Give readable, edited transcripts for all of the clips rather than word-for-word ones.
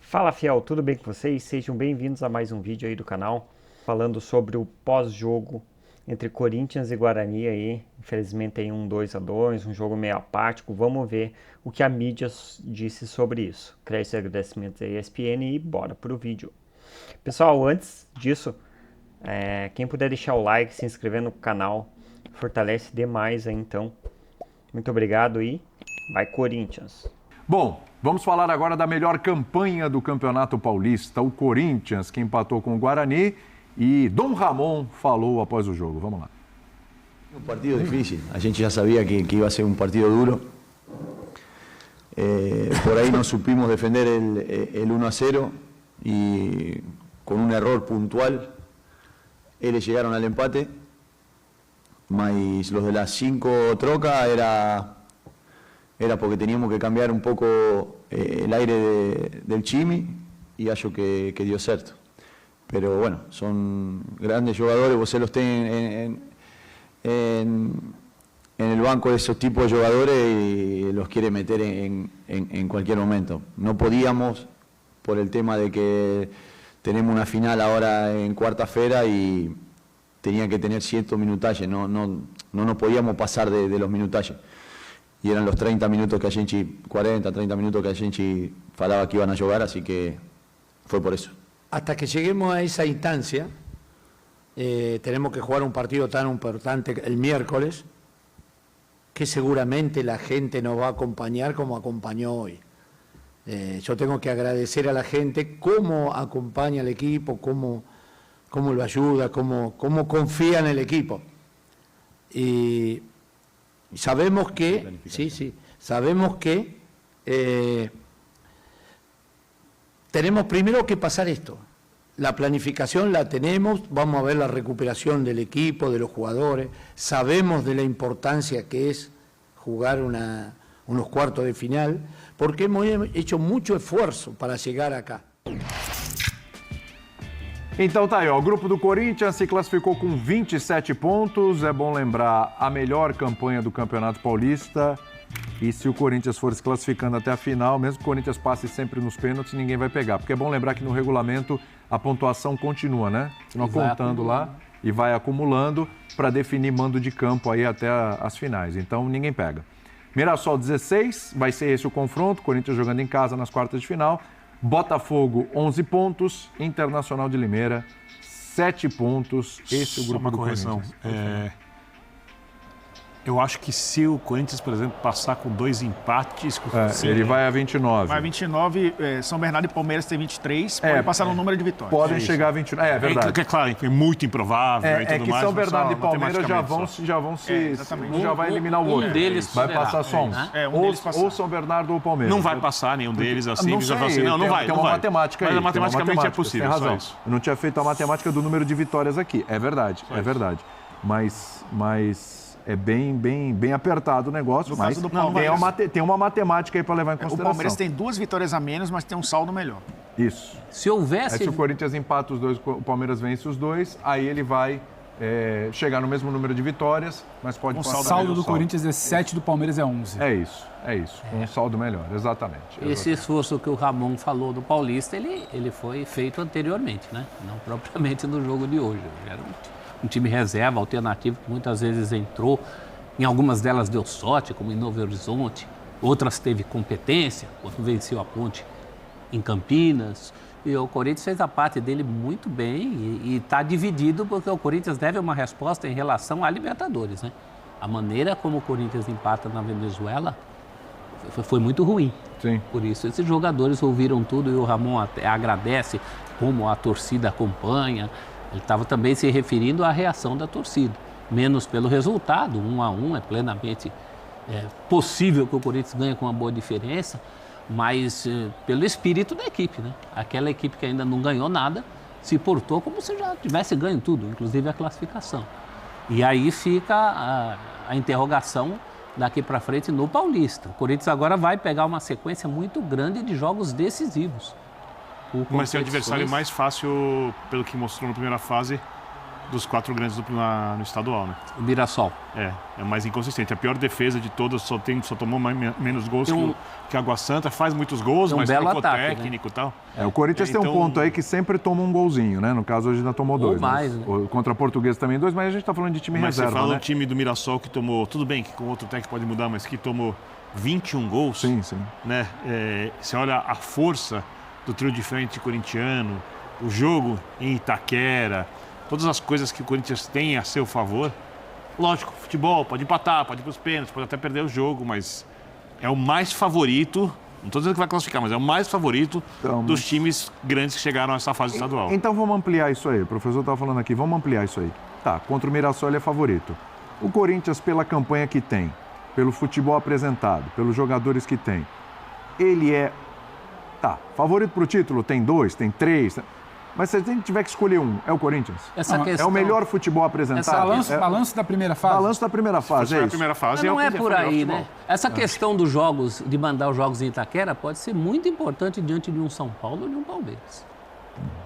Fala fiel, tudo bem com vocês? Sejam bem-vindos a mais um vídeo aí do canal, falando sobre o pós-jogo entre Corinthians e Guarani aí, infelizmente aí um 2-2, um jogo meio apático. Vamos ver o que a mídia disse sobre isso. Créditos e agradecimentos à ESPN e bora pro vídeo. Pessoal, antes disso, quem puder deixar o like, se inscrever no canal, fortalece demais aí então. Muito obrigado e vai Corinthians! Bom, vamos falar agora da melhor campanha do Campeonato Paulista, o Corinthians, que empatou com o Guarani, e Dom Ramon falou após o jogo. Vamos lá. Um partido difícil, a gente já sabia que iba a ser um partido duro. Por ahí no supimos defender el 1-0 y con un error puntual ellos llegaron al empate, mas los de las 5 trocas era porque teníamos que cambiar un poco el aire del Chimi y acho que dio cierto. Pero bueno, son grandes jugadores, vos los tenés en el banco de esos tipos de jugadores y los quiere meter en cualquier momento. No podíamos por el tema de que tenemos una final ahora en cuarta-feira y tenía que tener ciertos minutajes, no nos podíamos pasar de los minutajes. Y eran los 30 minutos que a gente, 40, 30 minutos que a gente falaba que iban a jugar, así que fue por eso. Hasta que lleguemos a esa instancia, tenemos que jugar un partido tan importante el miércoles, que seguramente la gente nos va a acompañar como acompañó hoy. Yo tengo que agradecer a la gente cómo acompaña al equipo, cómo lo ayuda, cómo confía en el equipo. Y sabemos que, sabemos que tenemos primero que pasar esto. La planificación la tenemos, vamos a ver la recuperación del equipo, de los jugadores, sabemos de la importancia que es jugar unos cuartos de final, porque hemos hecho mucho esfuerzo para llegar acá. Então tá aí, ó, o grupo do Corinthians se classificou com 27 pontos. É bom lembrar a melhor campanha do Campeonato Paulista. E se o Corinthians for se classificando até a final, mesmo que o Corinthians passe sempre nos pênaltis, ninguém vai pegar. Porque é bom lembrar que no regulamento a pontuação continua, né? Continua contando lá e vai acumulando para definir mando de campo aí até as finais. Então ninguém pega. Mirassol 16, vai ser esse o confronto. Corinthians jogando em casa nas quartas de final. Botafogo, 11 pontos. Internacional de Limeira, 7 pontos. Esse é o grupo do correção. Eu acho que se o Corinthians, por exemplo, passar com 2 empates... ele vai a 29. Vai a 29, São Bernardo e Palmeiras tem 23, pode passar no número de vitórias. Podem chegar a 29, é verdade. É claro, é muito improvável e tudo que mais. São Bernardo e Palmeiras já vão se... Um já vai eliminar o outro. Um deles vai passar só um. Ou São Bernardo ou Palmeiras. Não vai passar nenhum deles assim. Não sei, não vai. Tem uma matemática aí. Mas matematicamente é possível. Tem razão. Eu não tinha feito a matemática do número de vitórias aqui. É verdade, é verdade. Mas é bem apertado o negócio, mas tem uma matemática aí para levar em consideração. O Palmeiras tem 2 vitórias a menos, mas tem um saldo melhor. Isso. Se houvesse... Se o Corinthians empata os 2, o Palmeiras vence os 2, aí ele vai chegar no mesmo número de vitórias, mas pode passar. O saldo do Corinthians é 7, do Palmeiras é 11. É isso. Um saldo melhor, exatamente. Esse esforço que o Ramon falou do Paulista, ele foi feito anteriormente, né? Não propriamente no jogo de hoje. Era um time reserva, alternativo, que muitas vezes entrou. Em algumas delas deu sorte, como em Novo Horizonte. Outras teve competência, quando venceu a Ponte em Campinas. E o Corinthians fez a parte dele muito bem e está dividido porque o Corinthians deve uma resposta em relação à Libertadores, né? A maneira como o Corinthians empata na Venezuela foi muito ruim. Sim. Por isso, esses jogadores ouviram tudo e o Ramon até agradece como a torcida acompanha. Ele estava também se referindo à reação da torcida, menos pelo resultado, 1-1, é plenamente possível que o Corinthians ganhe com uma boa diferença, mas pelo espírito da equipe, né? Aquela equipe que ainda não ganhou nada, se portou como se já tivesse ganho tudo, inclusive a classificação. E aí fica a interrogação daqui para frente no Paulista. O Corinthians agora vai pegar uma sequência muito grande de jogos decisivos. Mas tem o adversário mais fácil, pelo que mostrou na primeira fase, dos 4 grandes no estadual, né? O Mirassol. É mais inconsistente. A pior defesa de todas, só tomou menos gols que a Água Santa. Faz muitos gols, mas belo trocou ataque, técnico e tal. O Corinthians tem um ponto aí que sempre toma um golzinho, né? No caso, hoje ainda tomou 2. mais, né? Contra a Portuguesa também 2, mas a gente tá falando de time reserva, Mas você fala né? o time do Mirassol que tomou... Tudo bem que com outro técnico pode mudar, mas que tomou 21 gols. Sim. Né? Você olha a força do trio de frente corintiano, o jogo em Itaquera, todas as coisas que o Corinthians tem a seu favor. Lógico, futebol, pode empatar, pode ir para os pênaltis, pode até perder o jogo, mas é o mais favorito, não estou dizendo que vai classificar, mas é o mais favorito dos times grandes que chegaram a essa fase estadual. Então vamos ampliar isso aí. O professor estava falando aqui, vamos ampliar isso aí. Tá, contra o Mirassol ele é favorito. O Corinthians, pela campanha que tem, pelo futebol apresentado, pelos jogadores que tem, ele é... Tá, favorito para o título? Tem 2, tem 3... Mas se a gente tiver que escolher um, é o Corinthians? É o melhor futebol apresentado? Balanço da primeira fase? Balanço da primeira fase, é isso. A primeira fase não é por aí, né? Essa questão dos jogos, de mandar os jogos em Itaquera, pode ser muito importante diante de um São Paulo ou de um Palmeiras.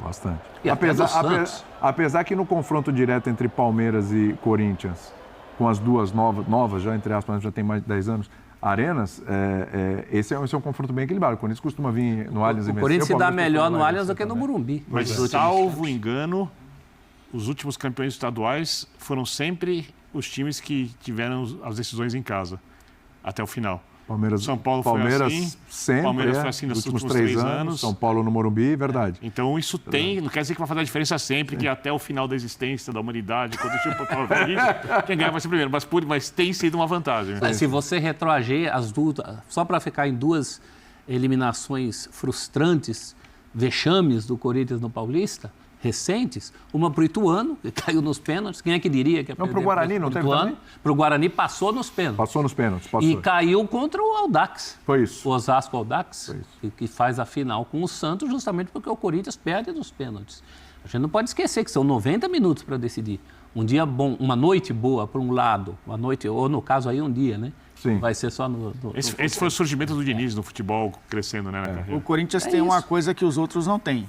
Bastante. E apesar que no confronto direto entre Palmeiras e Corinthians, com as duas novas já, entre aspas, já tem mais de 10 anos, arenas, esse é um confronto bem equilibrado. O Corinthians costuma vir no Allianz e vencer. O Corinthians se dá melhor no Allianz do que no Morumbi. Mas, salvo engano, os últimos campeões estaduais foram sempre os times que tiveram as decisões em casa, até o final. São Paulo foi assim, sempre, Palmeiras foi assim nos últimos 3 anos. São Paulo no Morumbi, verdade. Então isso não quer dizer que vai fazer a diferença sempre, que até o final da existência da humanidade, quando o time quem ganhar vai ser primeiro, mas tem sido uma vantagem. Se você retroagir as duas, só para ficar em 2 eliminações frustrantes, vexames do Corinthians no Paulista, recentes, uma para o Ituano, que caiu nos pênaltis. Quem é que diria que ia perder? Não, para o Guarani, não teve também? Para o Guarani passou nos pênaltis. Passou nos pênaltis, passou. E caiu contra o Audax. Foi isso. O Osasco Audax, que faz a final com o Santos, justamente porque o Corinthians perde nos pênaltis. A gente não pode esquecer que são 90 minutos para decidir. Um dia bom, uma noite boa para um lado, uma noite, ou no caso aí um dia, né? Sim. Vai ser só no esse foi o surgimento do Diniz no futebol crescendo, né? O Corinthians tem uma coisa que os outros não têm.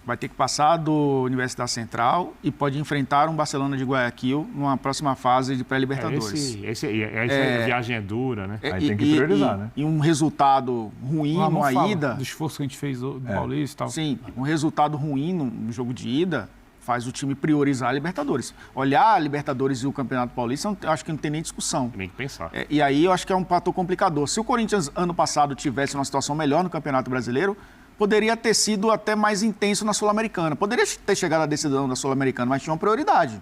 Vai ter que passar do Universidade Central e pode enfrentar um Barcelona de Guayaquil numa próxima fase de pré-Libertadores. A viagem é dura, né? Aí tem que priorizar, né? E um resultado ruim numa ida... do esforço que a gente fez do Paulista e tal. Sim, um resultado ruim no jogo de ida faz o time priorizar a Libertadores. Olhar a Libertadores e o Campeonato Paulista, eu acho que não tem nem discussão. Tem nem que pensar. E aí eu acho que é um fator complicador. Se o Corinthians, ano passado, tivesse uma situação melhor no Campeonato Brasileiro, poderia ter sido até mais intenso na Sul-Americana. Poderia ter chegado à decisão da Sul-Americana, mas tinha uma prioridade.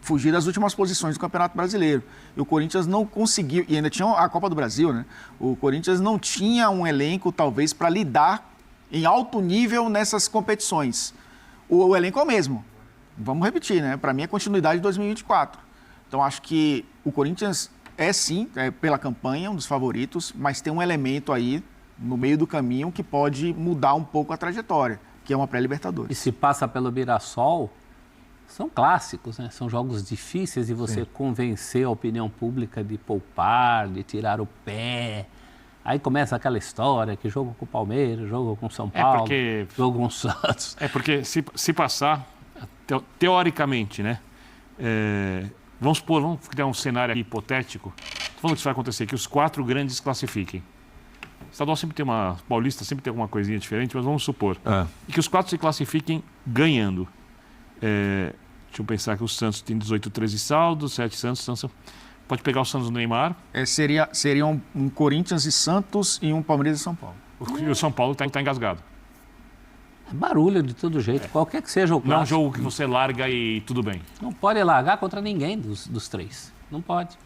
Fugir das últimas posições do Campeonato Brasileiro. E o Corinthians não conseguiu... E ainda tinha a Copa do Brasil, né? O Corinthians não tinha um elenco, talvez, para lidar em alto nível nessas competições. O elenco é o mesmo. Vamos repetir, né? Para mim é continuidade de 2024. Então, acho que o Corinthians sim, pela campanha, um dos favoritos, mas tem um elemento aí no meio do caminho que pode mudar um pouco a trajetória, que é uma pré-Libertadores. E se passa pelo Mirassol, são clássicos, né? São jogos difíceis de você convencer a opinião pública de poupar, de tirar o pé. Aí começa aquela história que jogo com o Palmeiras, jogo com o São Paulo, jogo com o Santos. Porque se passar, teoricamente, né? Vamos criar um cenário aqui hipotético. Estou falando que isso vai acontecer, que os 4 grandes classifiquem. O estadual sempre tem Paulista sempre tem alguma coisinha diferente, mas vamos supor. E que os 4 se classifiquem ganhando. Deixa eu pensar que o Santos tem 18-13 saldos, 7 Santos. Pode pegar o Santos no Neymar. Seria um Corinthians e Santos e um Palmeiras e São Paulo. E o São Paulo está engasgado. É barulho de todo jeito, qualquer que seja o clássico. Não é um jogo que você larga e tudo bem. Não pode largar contra ninguém dos 3. Não pode.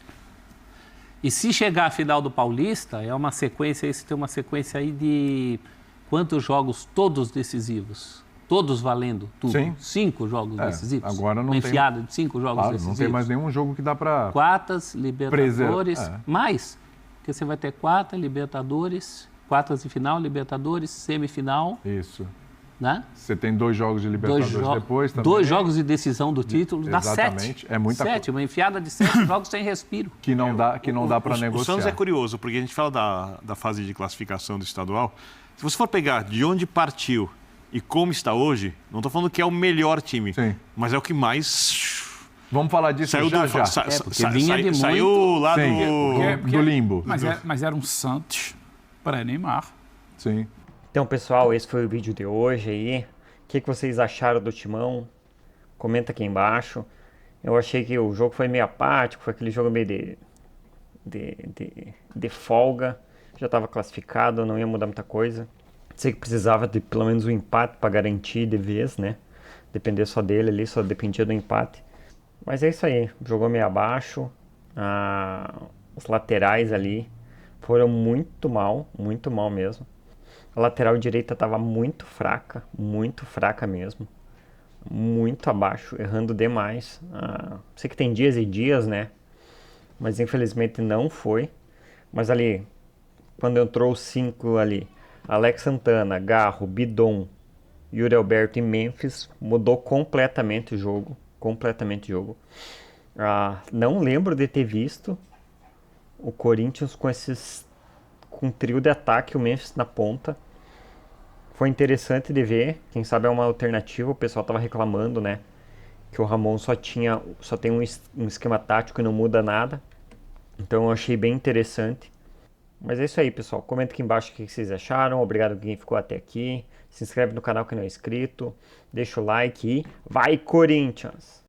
E se chegar à final do Paulista, é uma sequência, esse tem uma sequência aí de quantos jogos todos decisivos? Todos valendo tudo. Sim. 5 jogos decisivos. Agora não uma enfiada de 5 jogos decisivos. Não tem mais nenhum jogo que dá para... Quartas, Libertadores, mais. Porque você vai ter Libertadores, quartas de final, Libertadores, semifinal. Isso. Né? Você tem 2 jogos de Libertadores depois também. 2 jogos de decisão do título, dá 7. Exatamente, é muita coisa. Uma enfiada de 7 jogos sem respiro. Que não dá para negociar. O Santos é curioso, porque a gente fala da fase de classificação do estadual. Se você for pegar de onde partiu E como está hoje, não estou falando que é o melhor time, Sim. mas é o que mais Vamos falar disso saiu já do, já. saiu lá Sim, do limbo. Mas era um Santos pré-Neymar. Sim. Então, pessoal, esse foi o vídeo de hoje aí. O que vocês acharam do Timão? Comenta aqui embaixo. Eu achei que o jogo foi meio apático, foi aquele jogo meio de folga. Já estava classificado, não ia mudar muita coisa. Sei que precisava de pelo menos um empate para garantir de vez, né? Depender só dele ali, só dependia do empate. Mas é isso aí, jogou meio abaixo. Os laterais ali foram muito mal mesmo. A lateral direita estava muito fraca mesmo. Muito abaixo, errando demais. Sei que tem dias e dias, né? Mas infelizmente não foi. Mas ali, quando entrou os 5 ali, Alex Santana, Garro, Bidon, Yuri Alberto e Memphis, mudou completamente o jogo. Não lembro de ter visto o Corinthians com um trio de ataque, o Memphis na ponta. Foi interessante de ver, quem sabe é uma alternativa, o pessoal tava reclamando, né? Que o Ramon só tem um esquema tático e não muda nada. Então eu achei bem interessante. Mas é isso aí, pessoal. Comenta aqui embaixo o que vocês acharam. Obrigado a quem ficou até aqui. Se inscreve no canal que não é inscrito. Deixa o like e vai, Corinthians!